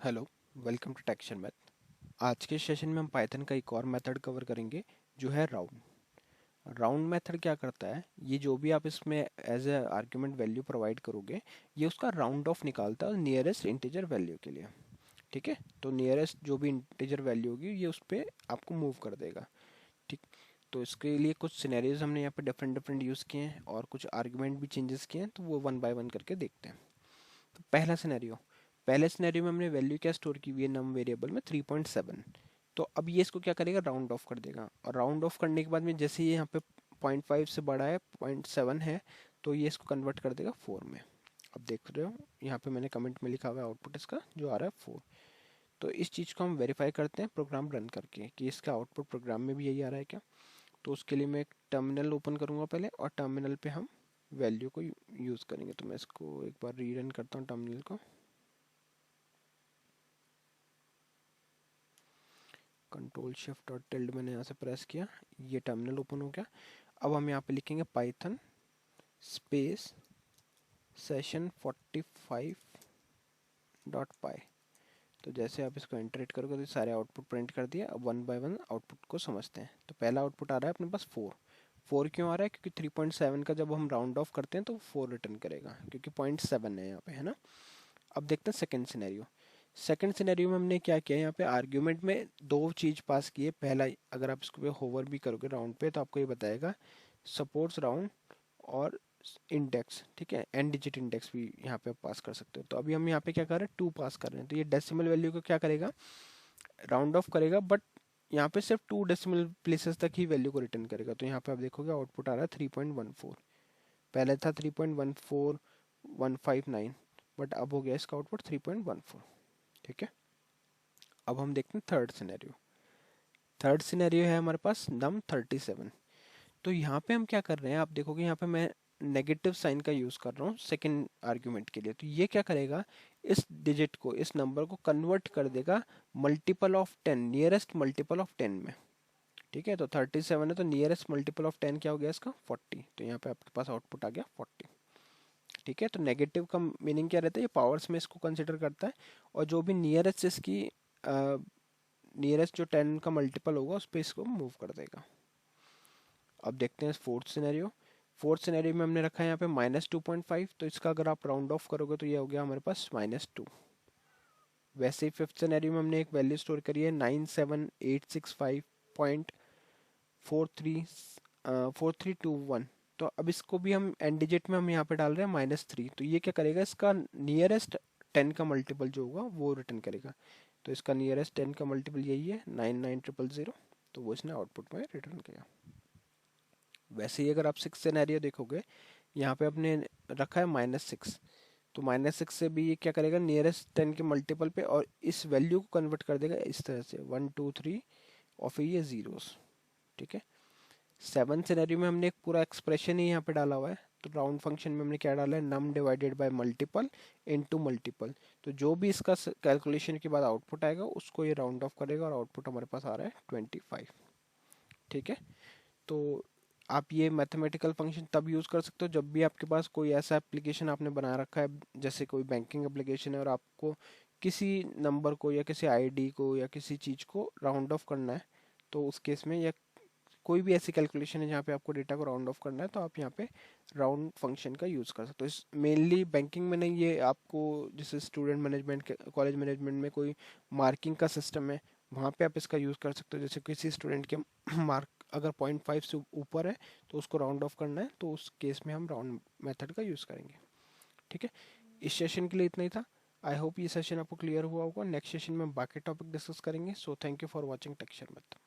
Hello, welcome to Texture Math. आज के session में हम पाइथन का एक और मेथड कवर करेंगे जो है राउंड। राउंड मेथड क्या करता है, ये जो भी आप इसमें as a argument value provide करोगे, ये उसका राउंड ऑफ निकालता है नियरेस्ट इंटीजर वैल्यू के लिए। ठीक है, तो नियरेस्ट जो भी इंटीजर वैल्यू होगी ये उस पर आपको मूव कर देगा। ठीक, तो इसके लिए कुछ सिनेरियोज हमने यहाँ पे डिफरेंट डिफरेंट यूज़ किए हैं और कुछ आर्ग्यूमेंट भी चेंजेस किए हैं, तो वो वन बाय वन करके देखते हैं। तो पहले सिनेरियो में हमने वैल्यू क्या स्टोर की हुई है नम वेरिएबल में 3.7। तो अब ये इसको क्या करेगा, राउंड ऑफ कर देगा। और राउंड ऑफ करने के बाद में जैसे ये यहाँ पे 0.5 से बड़ा है, 0.7 है, तो ये इसको कन्वर्ट कर देगा 4 में। अब देख रहे हो यहाँ पे मैंने कमेंट में लिखा हुआ है आउटपुट इसका जो आ रहा है 4। तो इस चीज़ को हम वेरीफाई करते हैं प्रोग्राम रन करके कि इसका आउटपुट प्रोग्राम में भी यही आ रहा है क्या। तो उसके लिए मैं एक टर्मिनल ओपन करूँगा पहले, और टर्मिनल पे हम वैल्यू को यूज़ करेंगे। तो मैं इसको एक बार रीरन करता हूँ टर्मिनल को। कंट्रोल शिफ्ट और टिल्ड मैंने यहाँ से प्रेस किया, ये टर्मिनल ओपन हो गया। अब हम यहाँ पे लिखेंगे पाइथन स्पेस सेशन 45 डॉट पाई। तो जैसे आप इसको एंटरेट करोगे तो सारे आउटपुट प्रिंट कर दिया। अब वन बाय वन आउटपुट को समझते हैं। तो पहला आउटपुट आ रहा है अपने पास 4 क्यों आ रहा है, क्योंकि 3.7 का जब हम राउंड ऑफ करते हैं तो 4 रिटर्न करेगा, क्योंकि 0.7 है यहाँ पे, है ना। अब देखते हैं सेकंड सिनेरियो में हमने क्या किया, यहाँ पे आर्ग्यूमेंट में दो चीज पास की है। पहला, अगर आप इसको होवर भी करोगे राउंड पे तो आपको ये बताएगा सपोर्ट्स राउंड और इंडेक्स। ठीक है, एन डिजिट इंडेक्स भी यहाँ पे आप पास कर सकते हो। तो अभी हम यहाँ पे क्या कर रहे हैं, 2 पास कर रहे हैं। तो ये डेसिमल वैल्यू को क्या करेगा, राउंड ऑफ करेगा, बट यहाँ पे सिर्फ 2 डेसिमल प्लेसेस तक ही वैल्यू को रिटर्न करेगा। तो यहाँ पे आप देखोगे आउटपुट आ रहा है 3.14। पहले था 3.14159, बट अब हो गया इसका आउटपुट 3.14। ठीक है, अब हम देखते हैं थर्ड सिनेरियो है हमारे पास नम 37। तो यहाँ पे हम क्या कर रहे हैं, आप देखोगे यहाँ पे मैं नेगेटिव साइन का यूज कर रहा हूँ सेकंड आर्ग्यूमेंट के लिए। तो ये क्या करेगा, इस डिजिट को, इस नंबर को कन्वर्ट कर देगा multiple of 10, nearest multiple of 10 में। ठीक है, तो 37 है तो नियरेस्ट मल्टीपल ऑफ 10 क्या हो गया इसका, 40। तो यहाँ पे आपके पास आउटपुट आ गया 40। ठीक है, तो नेगेटिव का मीनिंग क्या रहता है, ये पावर्स में इसको कंसिडर करता है, और जो भी नियरेस्ट इसकी नियरेस्ट जो 10 का मल्टीपल होगा उस पर इसको मूव कर देगा। अब देखते हैं फोर्थ सिनेरियो में हमने रखा है यहाँ पे -2.5। तो इसका अगर आप राउंड ऑफ करोगे तो ये हो गया हमारे पास -2। वैसे ही फिफ्थ सिनेरियो में हमने एक वैल्यू स्टोर करी है 97865.4321। तो अब इसको भी हम एन डिजिट में हम यहाँ पे डाल रहे हैं -3। तो ये क्या करेगा, इसका नियरेस्ट 10 का मल्टीपल जो होगा वो रिटर्न करेगा। तो इसका नियरेस्ट 10 का मल्टीपल यही है 99000। तो वो इसने आउटपुट में रिटर्न किया। वैसे ही अगर आप सिक्स सिनेरियो देखोगे, यहाँ पे आपने रखा है -6। तो -6 से भी ये क्या करेगा, नियरेस्ट 10 के मल्टीपल पे, और इस वैल्यू को कन्वर्ट कर देगा इस तरह से 1 2 3, और फिर ये जीरोस। ठीक है, सेवन सिनेरियो में हमने एक पूरा एक्सप्रेशन ही यहाँ पे डाला हुआ है। तो राउंड फंक्शन में हमने क्या डाला है, num divided by multiple into multiple. तो जो भी इसका कैलकुलेशन के बाद आउटपुट आएगा उसको ये राउंड ऑफ करेगा, और आउटपुट हमारे पास आ रहा है 25। ठीक है, तो आप ये मैथमेटिकल फंक्शन तब यूज़ कर सकते हो जब भी आपके पास कोई ऐसा एप्लीकेशन आपने बना रखा है, जैसे कोई बैंकिंग एप्लीकेशन है, और आपको किसी नंबर को या किसी आईडी को या किसी चीज़ को राउंड ऑफ करना है। तो उस केस में, या कोई भी ऐसी कैलकुलेशन है जहाँ पे आपको डेटा को राउंड ऑफ करना है, तो आप यहाँ पे राउंड फंक्शन का यूज़ कर सकते हो। इस मेनली बैंकिंग में नहीं, ये आपको जैसे स्टूडेंट मैनेजमेंट, कॉलेज मैनेजमेंट में कोई मार्किंग का सिस्टम है, वहाँ पे आप इसका यूज़ कर सकते हो। जैसे किसी स्टूडेंट के मार्क अगर 0.5 से ऊपर है तो उसको राउंड ऑफ करना है, तो उस केस में हम राउंड मेथड का यूज़ करेंगे। ठीक है, इस सेशन के लिए इतना ही था। आई होप ये सेशन आपको क्लियर हुआ होगा। नेक्स्ट सेशन में बाकी टॉपिक डिस्कस करेंगे। So thank you for watching texture math.